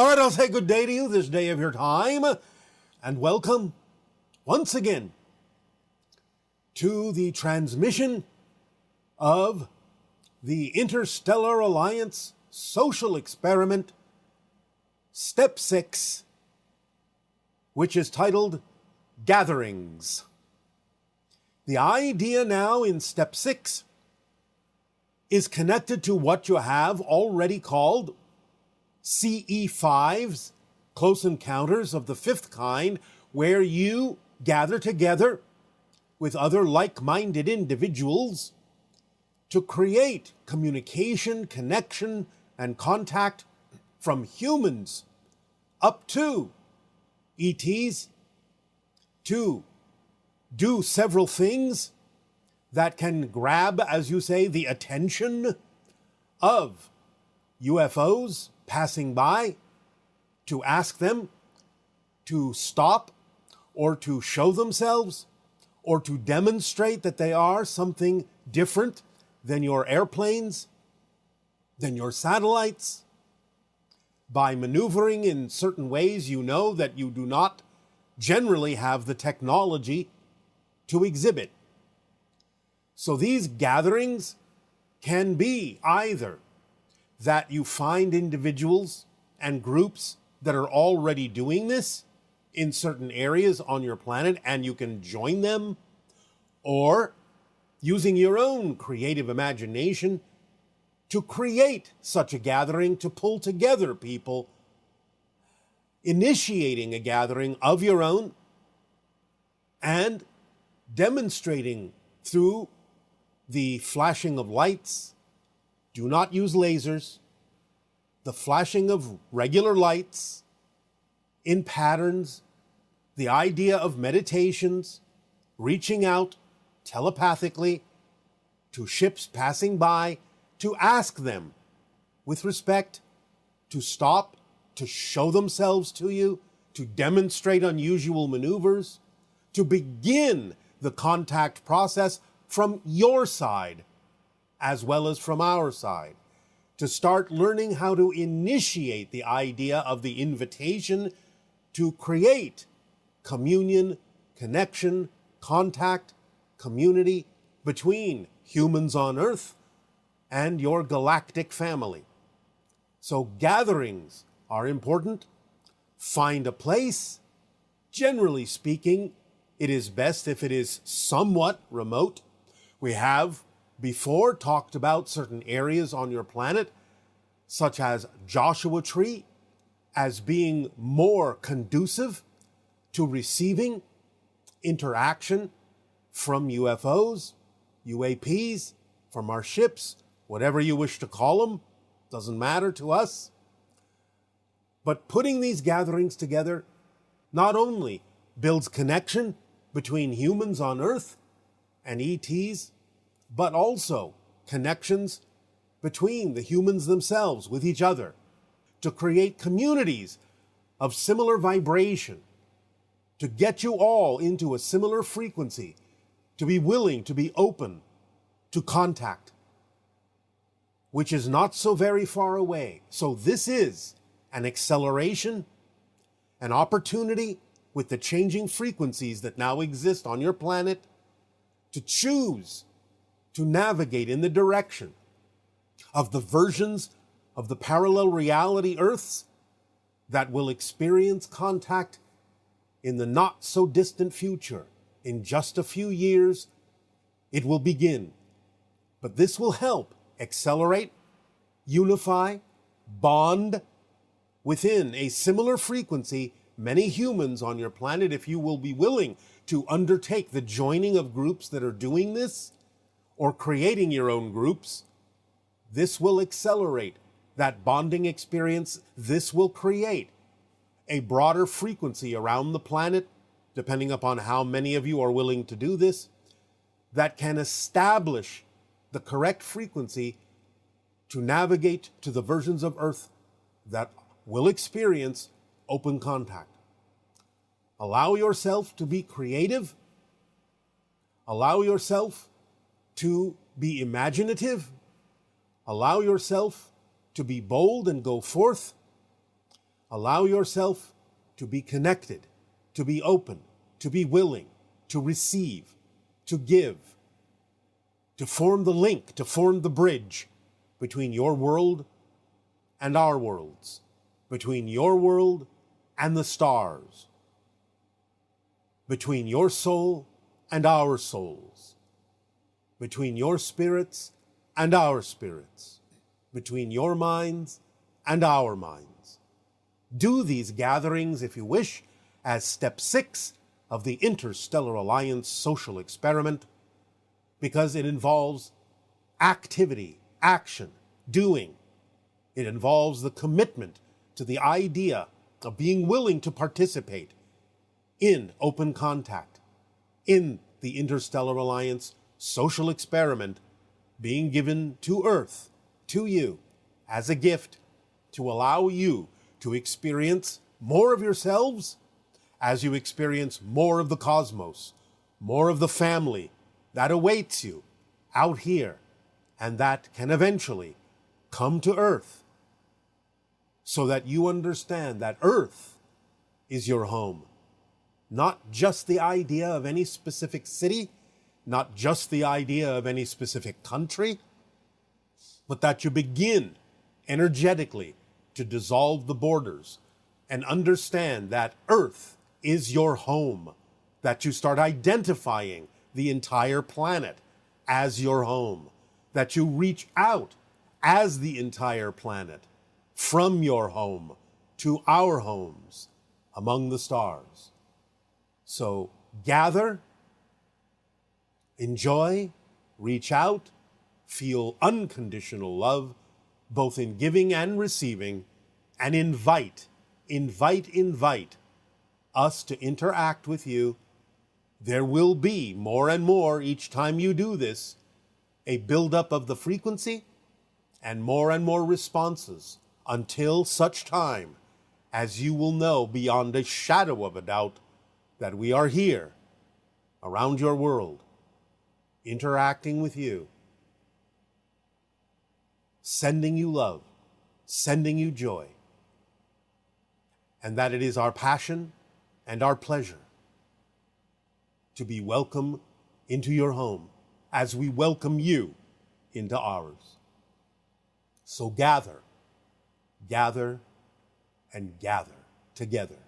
All right, I'll say good day to you this day of your time, and welcome once again to the transmission of the Interstellar Alliance Social Experiment, Step 6, which is titled Gatherings. The idea now in Step 6 is connected to what you have already called CE5s, Close Encounters of the Fifth Kind, where you gather together with other like-minded individuals to create communication, connection, and contact from humans up to ETs to do several things that can grab, as you say, the attention of UFOs passing by, to ask them to stop or to show themselves or to demonstrate that they are something different than your airplanes, than your satellites. By maneuvering in certain ways, you know that you do not generally have the technology to exhibit. So these gatherings can be either that you find individuals and groups that are already doing this in certain areas on your planet and you can join them, or using your own creative imagination to create such a gathering, to pull together people, initiating a gathering of your own and demonstrating through the flashing of lights. Do not use lasers. The flashing of regular lights in patterns, the idea of meditations, reaching out telepathically to ships passing by, to ask them with respect to stop, to show themselves to you, to demonstrate unusual maneuvers, to begin the contact process from your side as well as from our side, to start learning how to initiate the idea of the invitation to create communion, connection, contact, community between humans on Earth and your galactic family. So gatherings are important. Find a place. Generally speaking, it is best if it is somewhat remote. We have before talked about certain areas on your planet, such as Joshua Tree, as being more conducive to receiving interaction from UFOs, UAPs, from our ships, whatever you wish to call them, doesn't matter to us. But putting these gatherings together not only builds connection between humans on Earth and ETs, but also connections between the humans themselves with each other, to create communities of similar vibration, to get you all into a similar frequency, to be willing, to be open to contact, which is not so very far away. So this is an acceleration, an opportunity with the changing frequencies that now exist on your planet to choose to navigate in the direction of the versions of the parallel reality Earths that will experience contact in the not so distant future. In just a few years, it will begin. But this will help accelerate, unify, bond within a similar frequency many humans on your planet, if you will be willing to undertake the joining of groups that are doing this, or creating your own groups. This will accelerate that bonding experience. This will create a broader frequency around the planet, depending upon how many of you are willing to do this, that can establish the correct frequency to navigate to the versions of Earth that will experience open contact. Allow yourself to be creative. Allow yourself to be imaginative. Allow yourself to be bold and go forth. Allow yourself to be connected, to be open, to be willing, to receive, to give, to form the link, to form the bridge between your world and our worlds, between your world and the stars, between your soul and our souls, between your spirits and our spirits, between your minds and our minds. Do these gatherings, if you wish, as step 6 of the Interstellar Alliance Social Experiment, because it involves activity, action, doing. It involves the commitment to the idea of being willing to participate in open contact, in the Interstellar Alliance Social Experiment being given to Earth, to you, as a gift to allow you to experience more of yourselves as you experience more of the cosmos, more of the family that awaits you out here, and that can eventually come to Earth, so that you understand that Earth is your home. Not just the idea of any specific city, not just the idea of any specific country, but that you begin energetically to dissolve the borders and understand that Earth is your home, that you start identifying the entire planet as your home, that you reach out as the entire planet from your home to our homes among the stars. So gather, enjoy, reach out, feel unconditional love, both in giving and receiving, and invite us to interact with you. There will be more and more each time you do this, a buildup of the frequency and more responses until such time as you will know beyond a shadow of a doubt that we are here around your world, interacting with you, sending you love, sending you joy, and that it is our passion and our pleasure to be welcome into your home as we welcome you into ours. So gather, and gather together.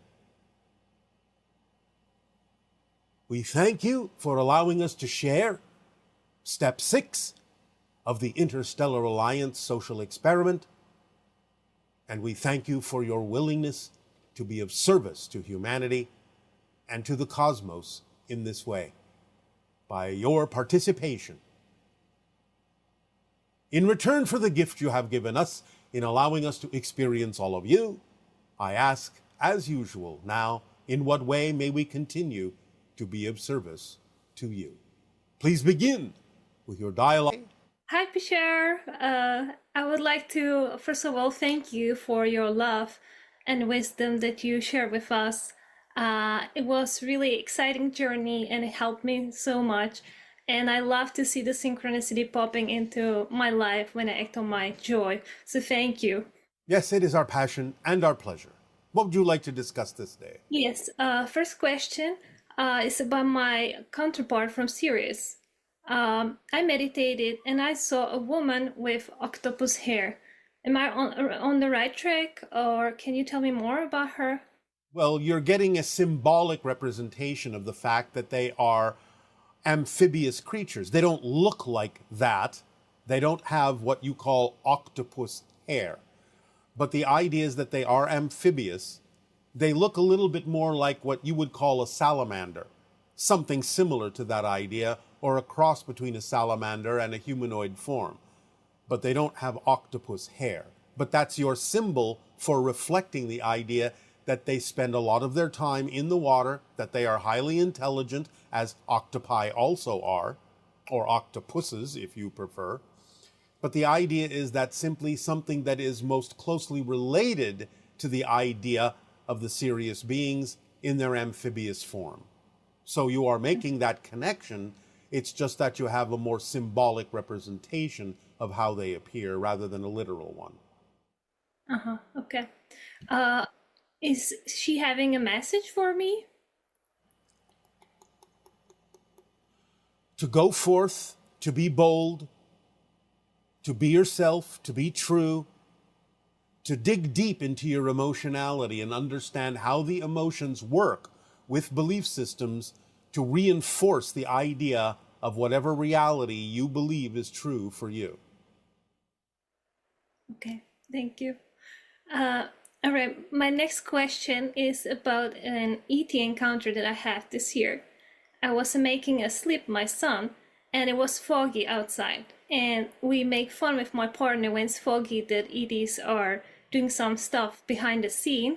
We thank you for allowing us to share step 6 of the Interstellar Alliance Social Experiment, and we thank you for your willingness to be of service to humanity and to the cosmos in this way, by your participation. In return for the gift you have given us in allowing us to experience all of you, I ask, as usual, now, in what way may we continue to be of service to you? Please begin with your dialogue. Hi, Bashar. I would like to, first of all, thank you for your love and wisdom that you shared with us. It was really exciting journey and it helped me so much. And I love to see the synchronicity popping into my life when I act on my joy. So thank you. Yes, it is our passion and our pleasure. What would you like to discuss this day? Yes, first question is about my counterpart from Sirius. I meditated and I saw a woman with octopus hair. Am I on the right track, or can you tell me more about her? Well, you're getting a symbolic representation of the fact that they are amphibious creatures. They don't look like that. They don't have what you call octopus hair. But the idea is that they are amphibious. They look a little bit more like what you would call a salamander, something similar to that idea, or a cross between a salamander and a humanoid form. But they don't have octopus hair. But that's your symbol for reflecting the idea that they spend a lot of their time in the water, that they are highly intelligent, as octopi also are, or octopuses if you prefer. But the idea is that simply something that is most closely related to the idea of the Sirius beings in their amphibious form. So you are making that connection. It's just that you have a more symbolic representation of how they appear rather than a literal one. Okay. Is she having a message for me? To go forth, to be bold, to be yourself, to be true, to dig deep into your emotionality and understand how the emotions work with belief systems to reinforce the idea of whatever reality you believe is true for you. Okay, thank you. All right, my next question is about an ET encounter that I had this year. I was making asleep my son, and it was foggy outside. And we make fun with my partner when it's foggy that ETs are doing some stuff behind the scene.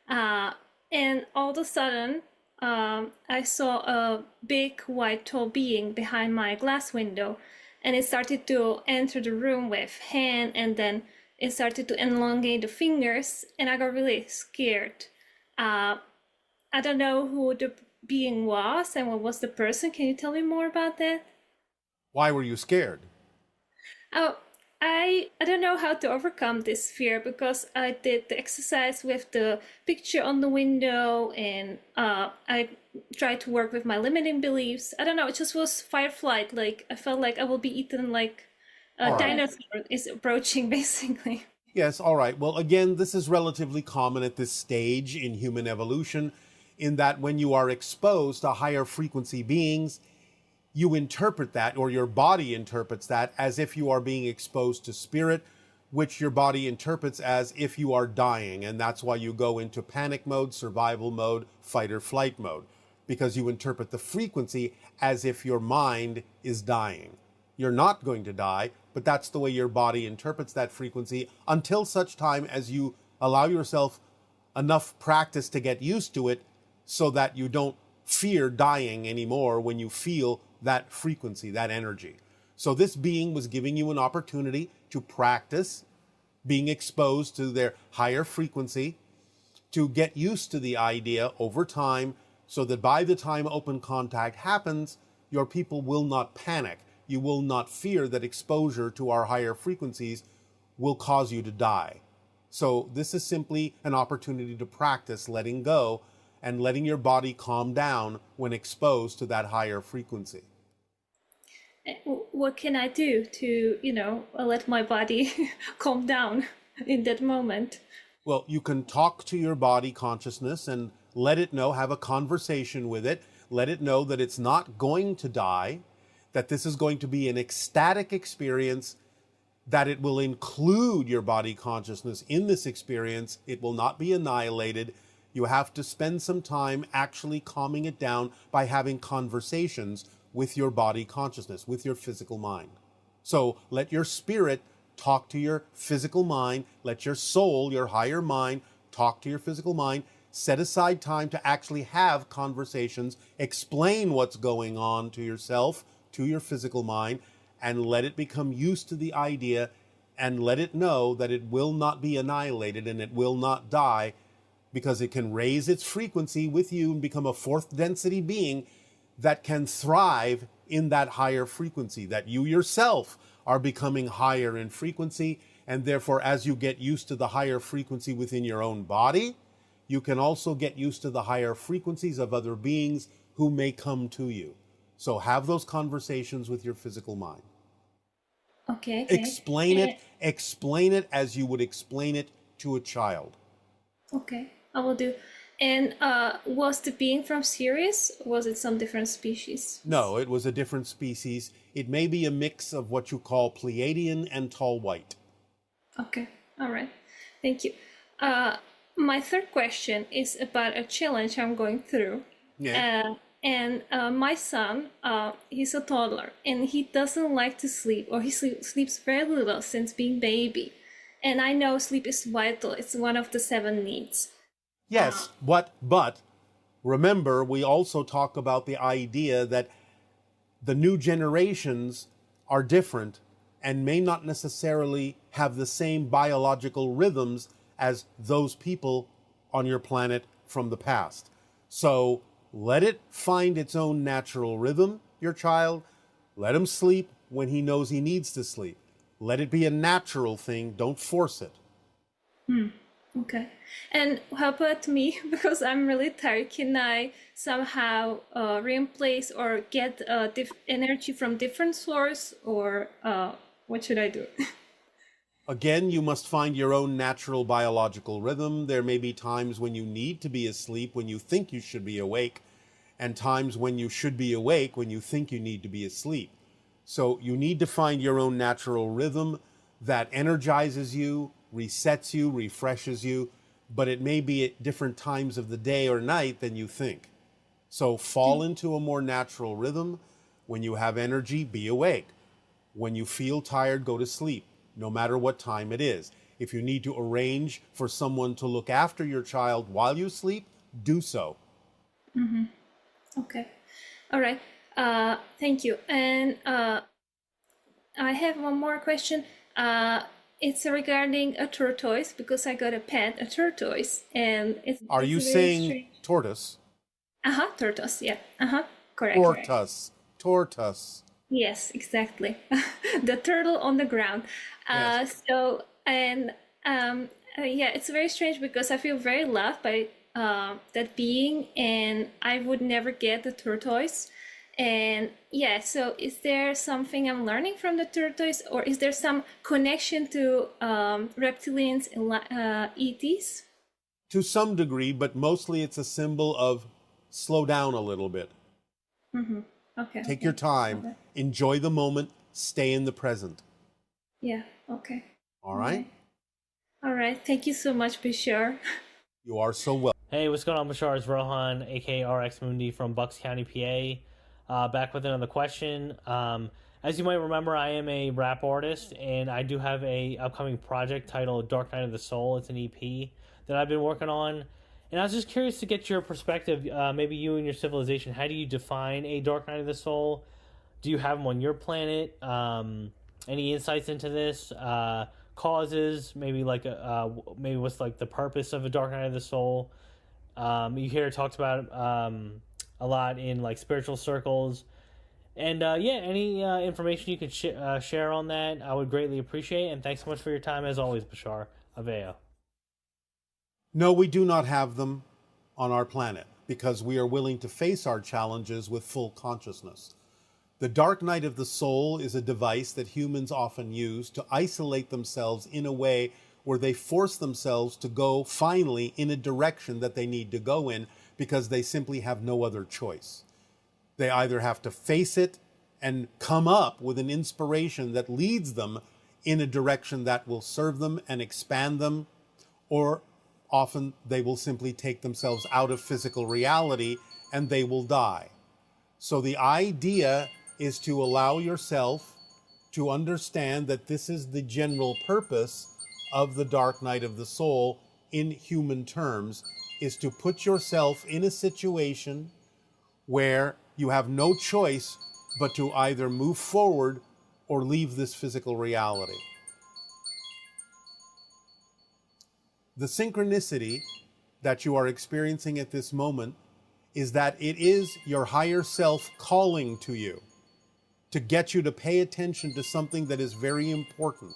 And all of a sudden, I saw a big white tall being behind my glass window, and it started to enter the room with hand, and then it started to elongate the fingers, and I got really scared. I don't know who the being was and what was the person. Can you tell me more about that? Why were you scared? Oh, I don't know how to overcome this fear because I did the exercise with the picture on the window, and I tried to work with my limiting beliefs. I don't know, it just was fight or flight. Like I felt like I will be eaten, like a All right. dinosaur is approaching, basically. Yes, all right. Well, again, this is relatively common at this stage in human evolution, in that when you are exposed to higher frequency beings, you interpret that, or your body interprets that, as if you are being exposed to spirit, which your body interprets as if you are dying. And that's why you go into panic mode, survival mode, fight or flight mode, because you interpret the frequency as if your mind is dying. You're not going to die, but that's the way your body interprets that frequency until such time as you allow yourself enough practice to get used to it so that you don't fear dying anymore when you feel that frequency, that energy. So this being was giving you an opportunity to practice being exposed to their higher frequency, to get used to the idea over time, so that by the time open contact happens, your people will not panic. You will not fear that exposure to our higher frequencies will cause you to die. So this is simply an opportunity to practice letting go and letting your body calm down when exposed to that higher frequency. What can I do to, let my body calm down in that moment? Well, you can talk to your body consciousness and let it know, have a conversation with it, let it know that it's not going to die, that this is going to be an ecstatic experience, that it will include your body consciousness in this experience. It will not be annihilated. You have to spend some time actually calming it down by having conversations with your body consciousness, with your physical mind. So let your spirit talk to your physical mind. Let your soul, your higher mind, talk to your physical mind. Set aside time to actually have conversations. Explain what's going on to yourself, to your physical mind, and let it become used to the idea, and let it know that it will not be annihilated and it will not die, because it can raise its frequency with you and become a fourth density being that can thrive in that higher frequency, that you yourself are becoming higher in frequency. And therefore, as you get used to the higher frequency within your own body, you can also get used to the higher frequencies of other beings who may come to you. So have those conversations with your physical mind. Okay. Explain it as you would explain it to a child. Okay, I will do. And was the being from Sirius? Or was it some different species? No, it was a different species. It may be a mix of what you call Pleiadian and tall white. Okay, all right. Thank you. My third question is about a challenge I'm going through. Yeah. And my son, he's a toddler, and he doesn't like to sleep, or he sleeps very little since being baby. And I know sleep is vital. It's one of the 7 needs. Yes, but remember, we also talk about the idea that the new generations are different and may not necessarily have the same biological rhythms as those people on your planet from the past. So let it find its own natural rhythm, your child. Let him sleep when he knows he needs to sleep. Let it be a natural thing. Don't force it. Okay. And how about me? Because I'm really tired. Can I somehow replace or get energy from different source, or what should I do? Again, you must find your own natural biological rhythm. There may be times when you need to be asleep when you think you should be awake, and times when you should be awake when you think you need to be asleep. So you need to find your own natural rhythm that energizes you, resets you, refreshes you, but it may be at different times of the day or night than you think. So fall into a more natural rhythm. When you have energy, be awake. When you feel tired, go to sleep, no matter what time it is. If you need to arrange for someone to look after your child while you sleep, do so. Okay. All right. Thank you. And I have one more question. It's regarding a tortoise, because I got a pet, a tortoise, and Are it's you very saying strange. tortoise? Tortoise. Yeah. Correct. Correct. Tortoise. Tortoise. Yes, exactly. The turtle on the ground. Yes. So, and yeah, it's very strange because I feel very loved by that being, and I would never get the tortoise. And yeah, so is there something I'm learning from the tortoise, or is there some connection to reptilians and ETs? To some degree, but mostly it's a symbol of slow down a little bit. Okay, Take your okay, time, okay. enjoy the moment, stay in the present. Yeah, okay. All All right? right. All right. Thank you so much, Bashar. You are so welcome. Hey, what's going on, Bashar? It's Rohan, aka RX Mundi from Bucks County, PA. Back with another question. As you might remember, I am a rap artist, and I do have a upcoming project titled Dark Night of the Soul. It's an EP that I've been working on, and I was just curious to get your perspective. Maybe you and your civilization. How do you define a Dark Night of the Soul? Do you have them on your planet? Any insights into this? Causes, maybe maybe what's like the purpose of a Dark Night of the Soul? You hear it talked about a lot in like spiritual circles, and yeah, any information you could share on that, I would greatly appreciate. And thanks so much for your time, as always, Bashar Aveo. No, we do not have them on our planet because we are willing to face our challenges with full consciousness. The dark night of the soul is a device that humans often use to isolate themselves in a way where they force themselves to go finally in a direction that they need to go in because they simply have no other choice. They either have to face it and come up with an inspiration that leads them in a direction that will serve them and expand them, or often they will simply take themselves out of physical reality and they will die. So the idea is to allow yourself to understand that this is the general purpose of the dark night of the soul in human terms, is to put yourself in a situation where you have no choice but to either move forward or leave this physical reality. The synchronicity that you are experiencing at this moment is that it is your higher self calling to you to get you to pay attention to something that is very important.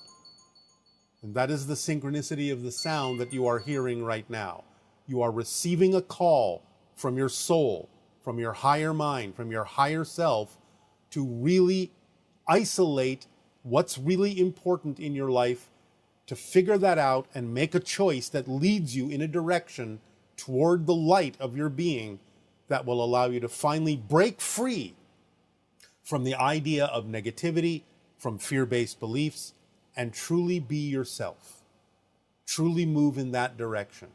And that is the synchronicity of the sound that you are hearing right now. You are receiving a call from your soul, from your higher mind, from your higher self, to really isolate what's really important in your life, to figure that out and make a choice that leads you in a direction toward the light of your being that will allow you to finally break free from the idea of negativity, from fear-based beliefs, and truly be yourself. Truly move in that direction.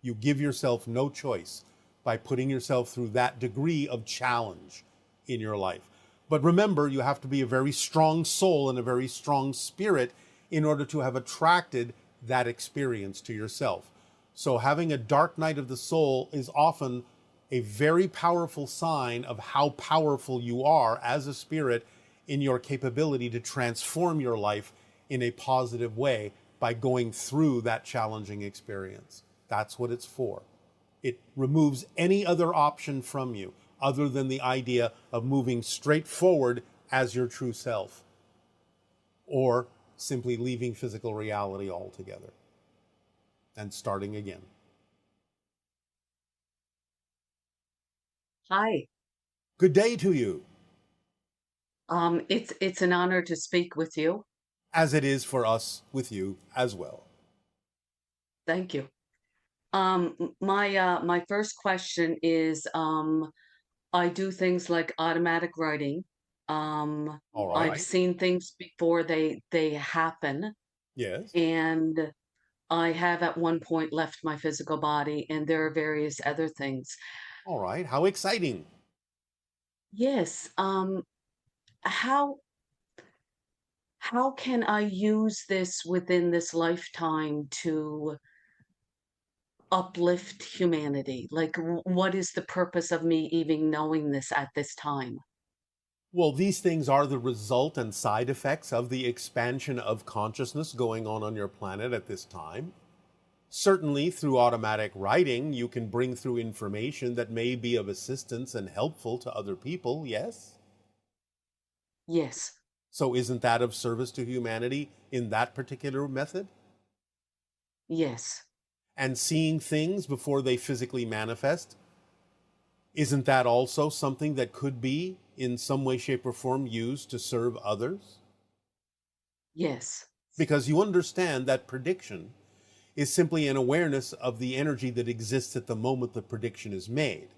You give yourself no choice by putting yourself through that degree of challenge in your life. But remember, you have to be a very strong soul and a very strong spirit in order to have attracted that experience to yourself. So having a dark night of the soul is often a very powerful sign of how powerful you are as a spirit in your capability to transform your life in a positive way by going through that challenging experience. That's what it's for. It removes any other option from you other than the idea of moving straight forward as your true self, or simply leaving physical reality altogether. And starting again. Hi. Good day to you, It's an honor to speak with you. as it is for us with you as well. Thank you. My first question is, I do things like automatic writing. Um, All I've right. seen things before they happen, Yes. and I have at one point left my physical body, and there are various other things. All right. How exciting. Yes. How how can I use this within this lifetime to uplift humanity? Like, what is the purpose of me even knowing this at this time? Well, these things are the result and side effects of the expansion of consciousness going on your planet at this time. Certainly, through automatic writing, you can bring through information that may be of assistance and helpful to other people, yes? Yes, So, isn't that of service to humanity in that particular method? yes, And seeing things before they physically manifest, isn't that also something that could be, in some way, shape, or form, used to serve others? yes, Because you understand that prediction is simply an awareness of the energy that exists at the moment the prediction is made.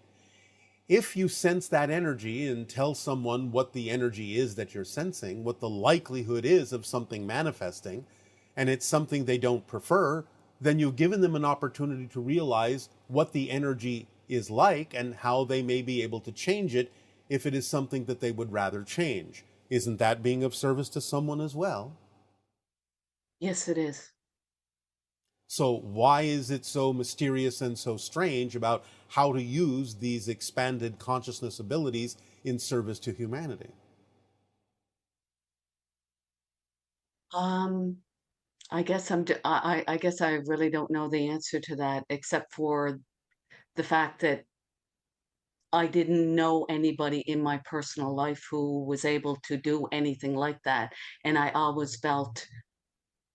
If you sense that energy and tell someone what the energy is that you're sensing, what the likelihood is of something manifesting, and it's something they don't prefer, then you've given them an opportunity to realize what the energy is like and how they may be able to change it if it is something that they would rather change. Isn't that being of service to someone as well? yes, it is. So why is it so mysterious and so strange about how to use these expanded consciousness abilities in service to humanity? Um, I guess I guess I really don't know the answer to that, except for the fact that I didn't know anybody in my personal life who was able to do anything like that, and I always felt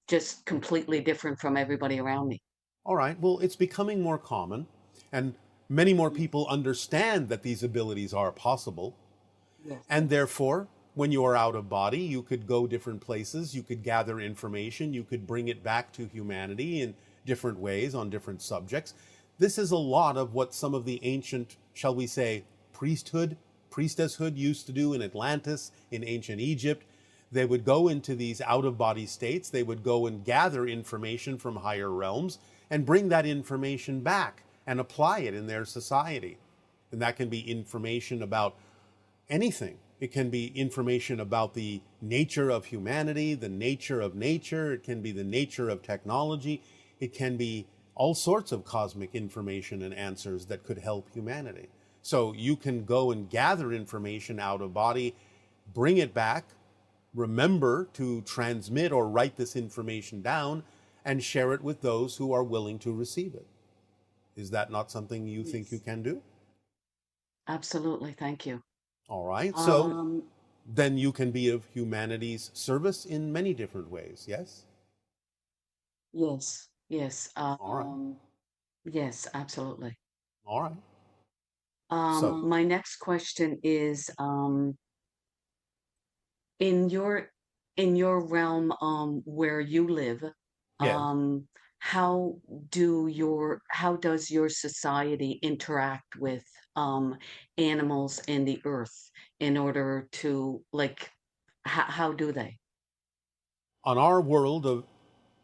just completely different from everybody around me. All right, well, it's becoming more common, and many more Mm, people understand that these abilities are possible. yes, And therefore, when you are out of body, you could go different places, you could gather information, you could bring it back to humanity in different ways on different subjects. This is a lot of what some of the ancient, shall we say, priestesshood used to do in Atlantis, in ancient Egypt. They would go into these out of body states, they would go and gather information from higher realms and bring that information back and apply it in their society. And that can be information about anything. It can be information about the nature of humanity, the nature of nature. It can be the nature of technology. It can be all sorts of cosmic information and answers that could help humanity. So you can go and gather information out of body, bring it back, remember to transmit or write this information down, and share it with those who are willing to receive it. Is that not something you think you yes, can do? absolutely. Thank you. All right. So Um, then you can be of humanity's service in many different ways, yes? yes, yes, All right. yes, absolutely. All right. So, My next question is, in your realm, where you live, yes. um, how does your society interact with animals and the earth in order to like how do they? On our world of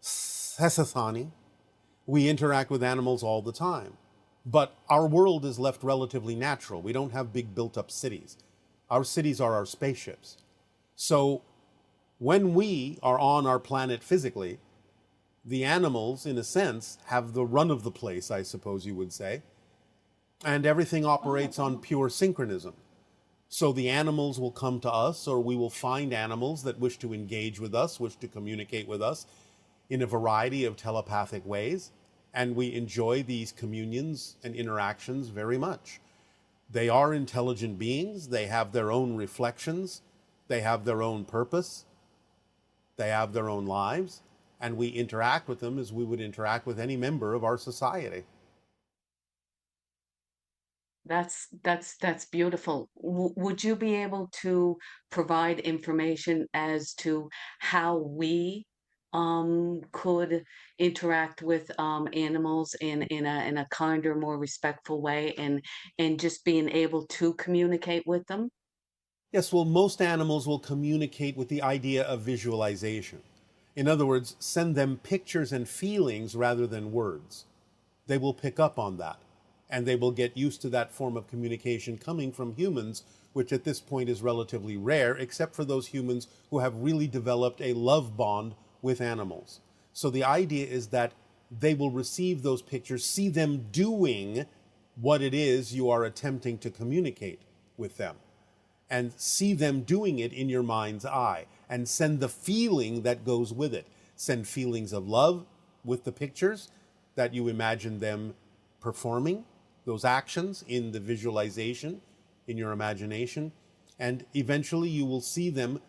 Sessathani, we interact with animals all the time. But our world is left relatively natural. We don't have big built up cities. Our cities are our spaceships. So when we are on our planet physically, the animals, in a sense, have the run of the place, I suppose you would say, and everything operates on pure synchronism. So the animals will come to us, or we will find animals that wish to engage with us, wish to communicate with us in a variety of telepathic ways, and we enjoy these communions and interactions very much. They are intelligent beings, they have their own reflections, they have their own purpose, they have their own lives, and we interact with them as we would interact with any member of our society. That's beautiful. Would you be able to provide information as to how we could interact with animals in a kinder, more respectful way, and just being able to communicate with them? Yes, well, most animals will communicate with the idea of visualization. In other words, send them pictures and feelings rather than words. They will pick up on that, and they will get used to that form of communication coming from humans, which at this point is relatively rare, except for those humans who have really developed a love bond with animals. So the idea is that they will receive those pictures, see them doing what it is you are attempting to communicate with them, and see them doing it in your mind's eye, and send the feeling that goes with it. Send feelings of love with the pictures that you imagine them performing, those actions in the visualization, in your imagination, and eventually you will see them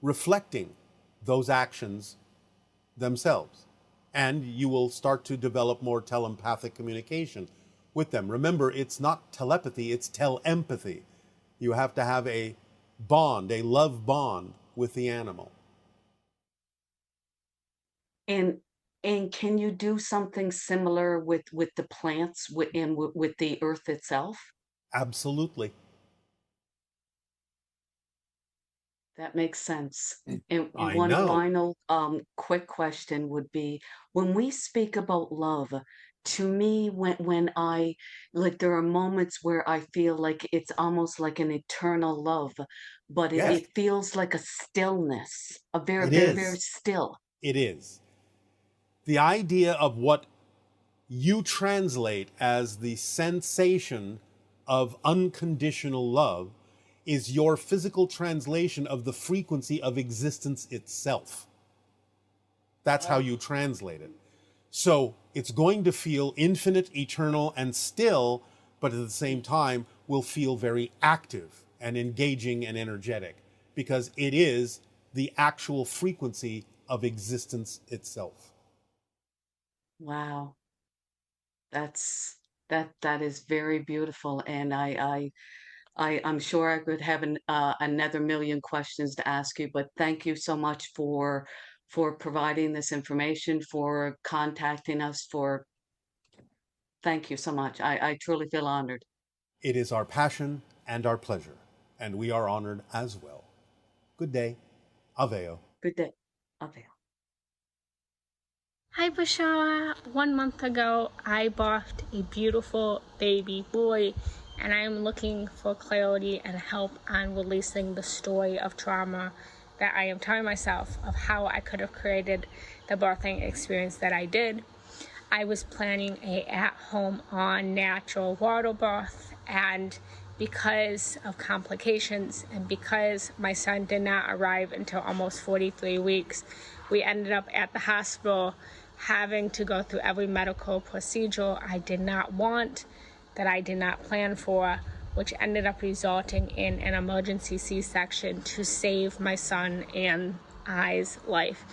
reflecting those actions themselves. And you will start to develop more telepathic communication with them. Remember, it's not telepathy, it's telepathy. You have to have a bond, a love bond with the animal. And and can you do something similar with the plants and with the earth itself? Absolutely. That makes sense. And I one know. final quick question would be, when we speak about love, to me, when I like, there are moments where I feel like it's almost like an eternal love, but Yes, it feels like a stillness, a very, it very, very is. still. It is. The idea of what you translate as the sensation of unconditional love is your physical translation of the frequency of existence itself. That's how you translate it. So it's going to feel infinite, eternal, and still, but at the same time will feel very active and engaging and energetic, because it is the actual frequency of existence itself. Wow, that's that is very beautiful, and I'm sure I could have another million questions to ask you, but thank you so much for providing this information, for contacting us, for thank you so much. I truly feel honored. It is our passion and our pleasure, and we are honored as well. Good day. Aveo. Good day. Okay. Hi, Bashar. 1 month ago, I birthed a beautiful baby boy, and I am looking for clarity and help on releasing the story of trauma that I am telling myself of how I could have created the birthing experience that I did. I was planning a at-home on natural water birth, and because of complications and because my son did not arrive until almost 43 weeks, we ended up at the hospital having to go through every medical procedure I did not want, that I did not plan for, which ended up resulting in an emergency C-section to save my son and I's life.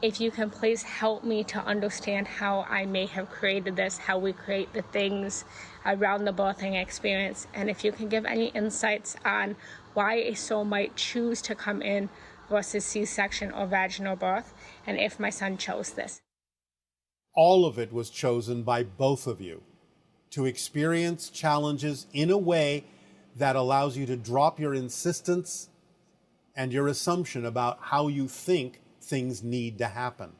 If you can please help me to understand how I may have created this, how we create the things around the birthing experience, and if you can give any insights on why a soul might choose to come in versus C-section or vaginal birth, and if my son chose this. All of it was chosen by both of you to experience challenges in a way that allows you to drop your insistence and your assumption about how you think things need to happen.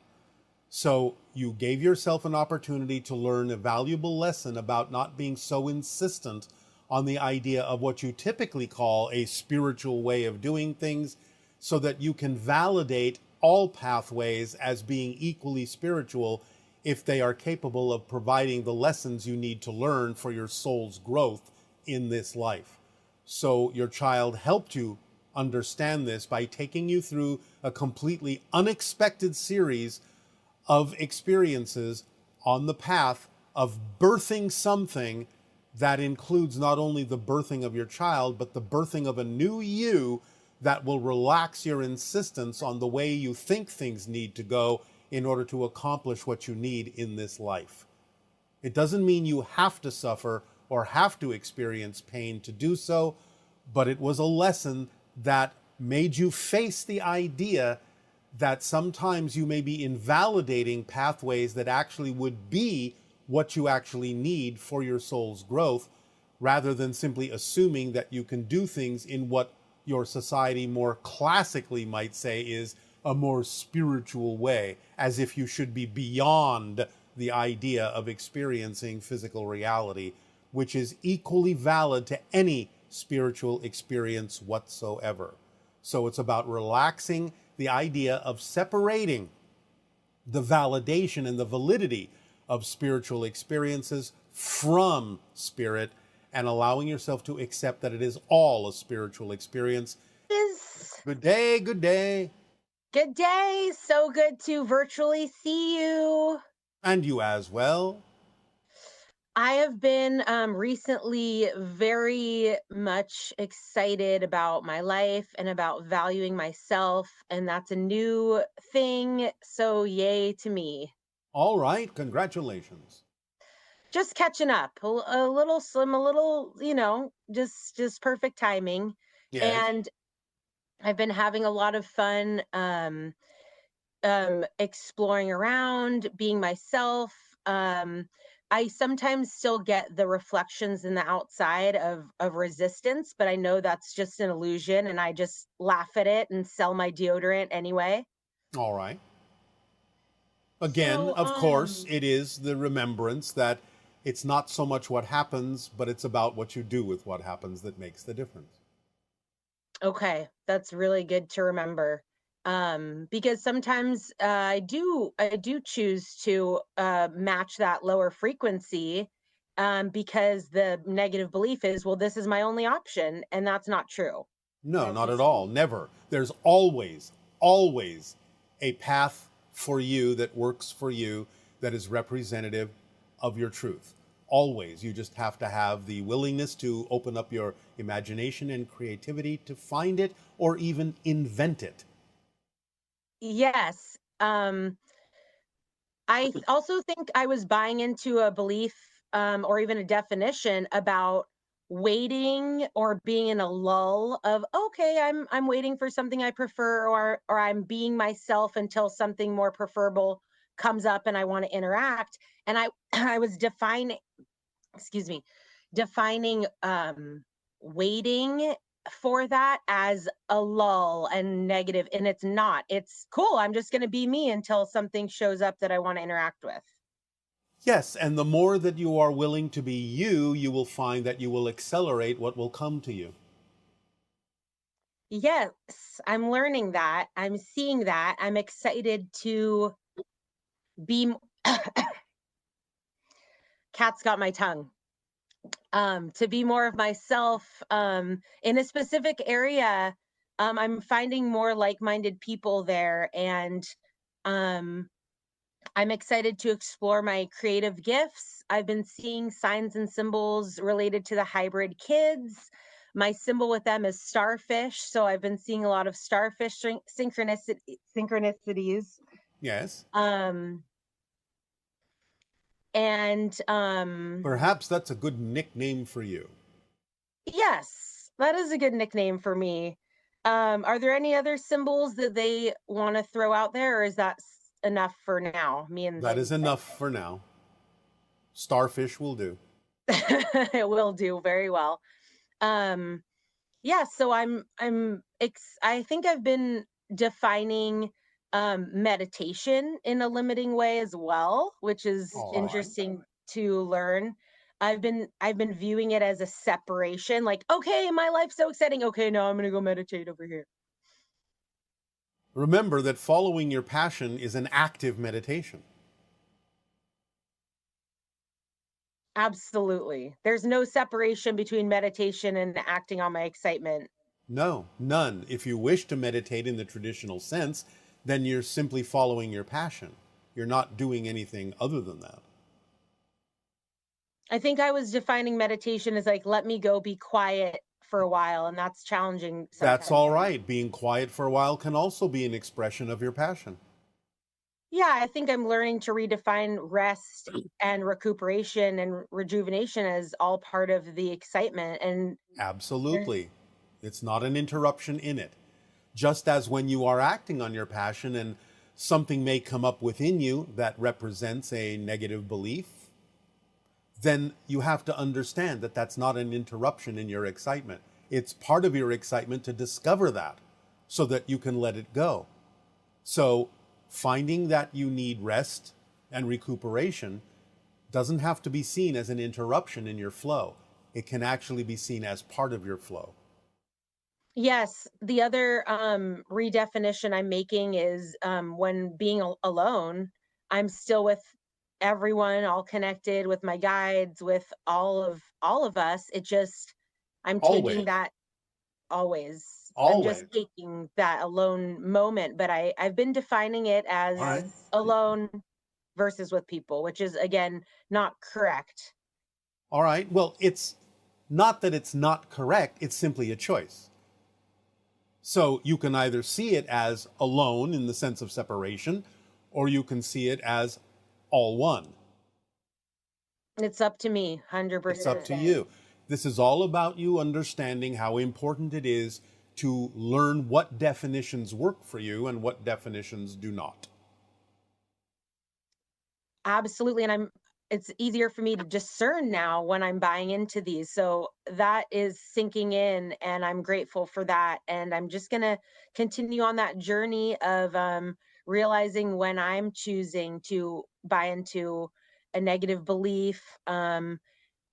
So you gave yourself an opportunity to learn a valuable lesson about not being so insistent on the idea of what you typically call a spiritual way of doing things, so that you can validate all pathways as being equally spiritual if they are capable of providing the lessons you need to learn for your soul's growth in this life. So your child helped you understand this by taking you through a completely unexpected series of experiences on the path of birthing something that includes not only the birthing of your child, but the birthing of a new you that will relax your insistence on the way you think things need to go in order to accomplish what you need in this life. It doesn't mean you have to suffer or have to experience pain to do so, but it was a lesson that made you face the idea that sometimes you may be invalidating pathways that actually would be what you actually need for your soul's growth, rather than simply assuming that you can do things in what your society more classically might say is a more spiritual way, as if you should be beyond the idea of experiencing physical reality, which is equally valid to any spiritual experience whatsoever. So it's about relaxing the idea of separating the validation and the validity of spiritual experiences from spirit, and allowing yourself to accept that it is all a spiritual experience. Good day, good day. Good day. So good to virtually see you. And you as well. I have been recently very much excited about my life and about valuing myself, and that's a new thing. So yay to me. All right, congratulations. Just catching up, a little slim, a little, just perfect timing. Yes. And I've been having a lot of fun exploring around, being myself. I sometimes still get the reflections in the outside of resistance, but I know that's just an illusion, and I just laugh at it and sell my deodorant anyway. All right. Again, So, of course, it is the remembrance that it's not so much what happens, but it's about what you do with what happens that makes the difference. Okay, that's really good to remember. Because sometimes I do choose to match that lower frequency, because the negative belief is, well, this is my only option, and that's not true. No, not at all. Never. There's always, always a path for you that works for you, that is representative of your truth. Always. You just have to have the willingness to open up your imagination and creativity to find it, or even invent it. Yes. I also think I was buying into a belief, or even a definition about waiting or being in a lull of, okay, I'm waiting for something I prefer, or I'm being myself until something more preferable comes up and I want to interact. And I I was defining waiting for that as a lull and negative, and it's not. It's cool, I'm just going to be me until something shows up that I want to interact with. Yes, and the more that you are willing to be you, you will find that you will accelerate what will come to you. Yes, I'm learning that, I'm seeing that, I'm excited to be cat's got my tongue, to be more of myself, in a specific area. I'm finding more like-minded people there, and um, I'm excited to explore my creative gifts. I've been seeing signs and symbols related to the hybrid kids. My symbol with them is starfish, so I've been seeing a lot of starfish synchronicities. Yes. And Perhaps that's a good nickname for you. yes, that is a good nickname for me. Are there any other symbols that they want to throw out there, or is that enough for now? That is enough for now. Starfish will do. It will do very well. Yeah, so I think I've been defining meditation in a limiting way as well, which is All right. interesting to learn. I've been viewing it as a separation, like, okay, my life's so exciting. Okay, now I'm gonna go meditate over here. Remember that following your passion is an active meditation. Absolutely. There's no separation between meditation and acting on my excitement. No, none. If you wish to meditate in the traditional sense, then you're simply following your passion. You're not doing anything other than that. I think I was defining meditation as like, let me go be quiet for a while, and that's challenging sometimes. That's all right. Being quiet for a while can also be an expression of your passion. Yeah, I think I'm learning to redefine rest and recuperation and rejuvenation as all part of the excitement. And Absolutely. It's not an interruption in it. Just as when you are acting on your passion and something may come up within you that represents a negative belief, then you have to understand that that's not an interruption in your excitement. It's part of your excitement to discover that so that you can let it go. So finding that you need rest and recuperation doesn't have to be seen as an interruption in your flow. It can actually be seen as part of your flow. yes, the other redefinition I'm making is when being alone, I'm still with everyone, all connected with my guides, with all of us. It just I'm taking Always. that always. I'm just Always. taking that alone moment, but I've been defining it as All right. alone versus with people, which is again not correct. All right. Well, it's not that it's not correct, it's simply a choice. So you can either see it as alone in the sense of separation, or you can see it as all one. It's up to me, 100%. It's up to you. This is all about you understanding how important it is to learn what definitions work for you and what definitions do not. Absolutely. And it's easier for me to discern now when I'm buying into these. So that is sinking in, and I'm grateful for that. And I'm just going to continue on that journey of realizing when I'm choosing to buy into a negative belief.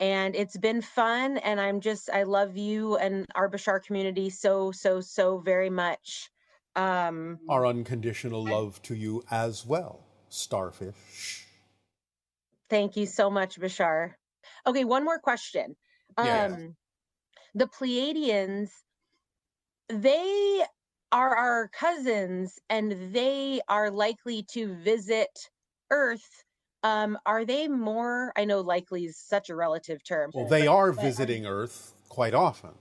And it's been fun. And I love you and our Bashar community so very much. Our unconditional love to you as well, Starfish. Thank you so much, Bashar. Okay, one more question. Yes. The Pleiadians, they are our cousins and they are likely to visit Earth. Are they more, I know likely is such a relative term. Well, they are visiting Earth quite often.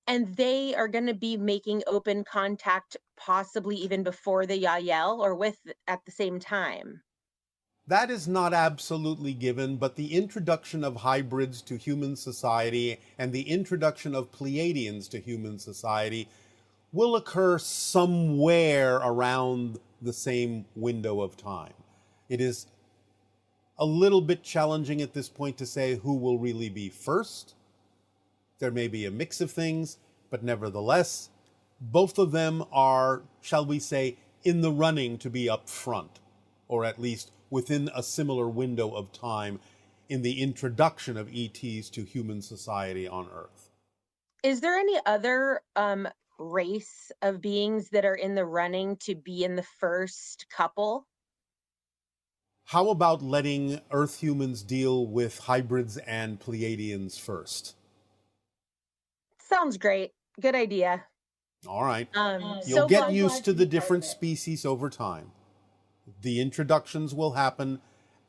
And they are going to be making open contact possibly even before the Yael or with at the same time. That is not absolutely given, but the introduction of hybrids to human society and the introduction of Pleiadians to human society will occur somewhere around the same window of time. It is a little bit challenging at this point to say who will really be first. There may be a mix of things, but nevertheless, both of them are, shall we say, in the running to be up front, or at least within a similar window of time in the introduction of ETs to human society on Earth. Is there any other race of beings that are in the running to be in the first couple? How about letting Earth humans deal with hybrids and Pleiadians first? Sounds great. Good idea. All right. So You'll get glad used to be the part of different it. species over time. The introductions will happen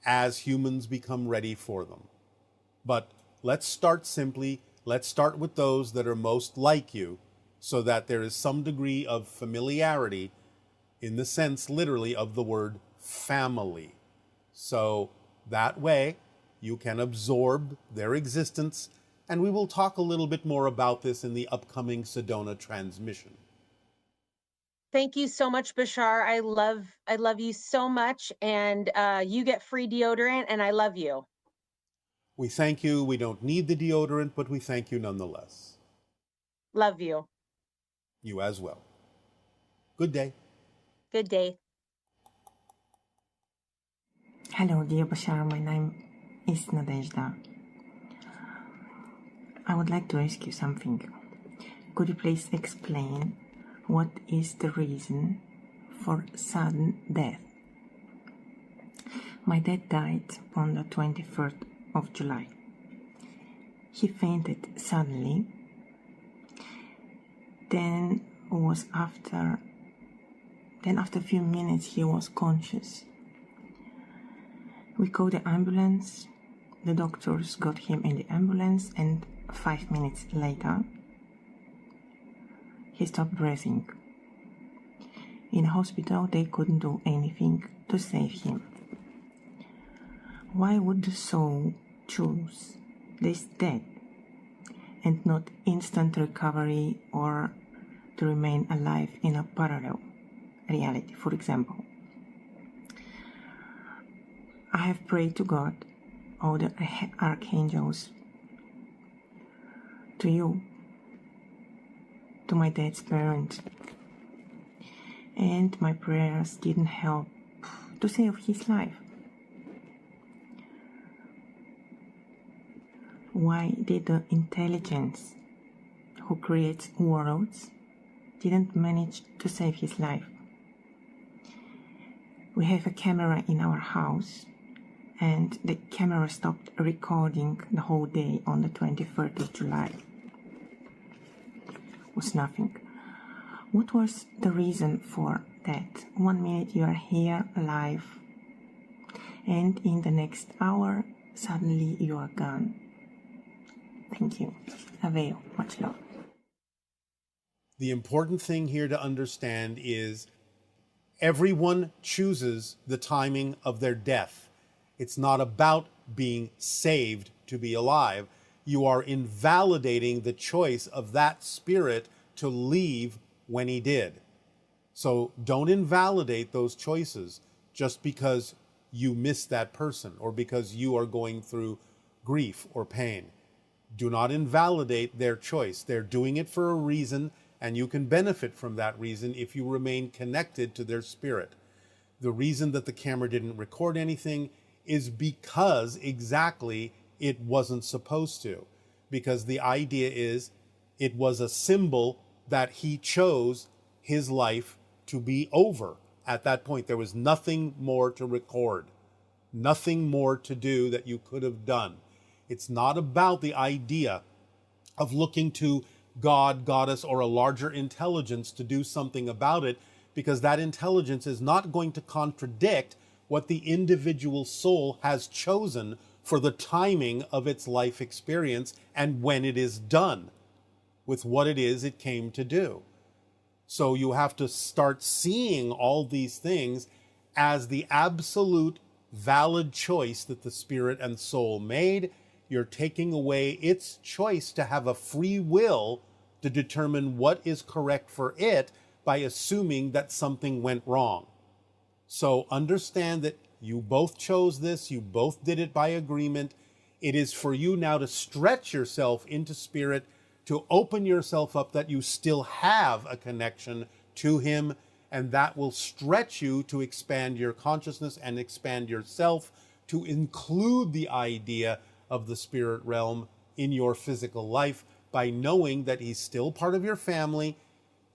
as humans become ready for them. But let's start simply. Let's start with those that are most like you, so that there is some degree of familiarity in the sense, literally, of the word family. So that way you can absorb their existence, and we will talk a little bit more about this in the upcoming Sedona transmission. Thank you so much, Bashar. I love you so much, and you get free deodorant, and I love you. We thank you. We don't need the deodorant, but we thank you nonetheless. Love you. You as well. Good day. Good day. Hello, dear Bashar. My name is Nadezhda. I would like to ask you something. Could you please explain what is the reason for sudden death? My dad died on the 23rd of July. He fainted suddenly. Then after a few minutes he was conscious. We called the ambulance. The doctors got him in the ambulance, and 5 minutes later he stopped breathing. In hospital, they couldn't do anything to save him. Why would the soul choose this death and not instant recovery or to remain alive in a parallel reality, for example? I have prayed to God, all the archangels, to you, to my dad's parents, and my prayers didn't help to save his life. Why did the intelligence who creates worlds didn't manage to save his life? We have a camera in our house, and the camera stopped recording the whole day on the 23rd of July. It was nothing. What was the reason for that? 1 minute you are here alive, and in the next hour, suddenly you are gone. Thank you. Aveo, much love. The important thing here to understand is everyone chooses the timing of their death. It's not about being saved to be alive. You are invalidating the choice of that spirit to leave when he did. So don't invalidate those choices just because you miss that person or because you are going through grief or pain. Do not invalidate their choice. They're doing it for a reason, and you can benefit from that reason if you remain connected to their spirit. The reason that the camera didn't record anything is because exactly it wasn't supposed to. Because the idea is it was a symbol that he chose his life to be over at that point. There was nothing more to record, nothing more to do that you could have done. It's not about the idea of looking to God, goddess, or a larger intelligence to do something about it, because that intelligence is not going to contradict what the individual soul has chosen for the timing of its life experience and when it is done with what it is it came to do. So you have to start seeing all these things as the absolute valid choice that the spirit and soul made. You're taking away its choice to have a free will to determine what is correct for it by assuming that something went wrong. So understand that you both chose this, you both did it by agreement. It is for you now to stretch yourself into spirit, to open yourself up that you still have a connection to him, and that will stretch you to expand your consciousness and expand yourself to include the idea of the spirit realm in your physical life by knowing that he's still part of your family.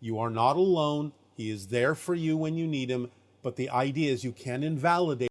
You are not alone. He is there for you when you need him. But the idea is you can invalidate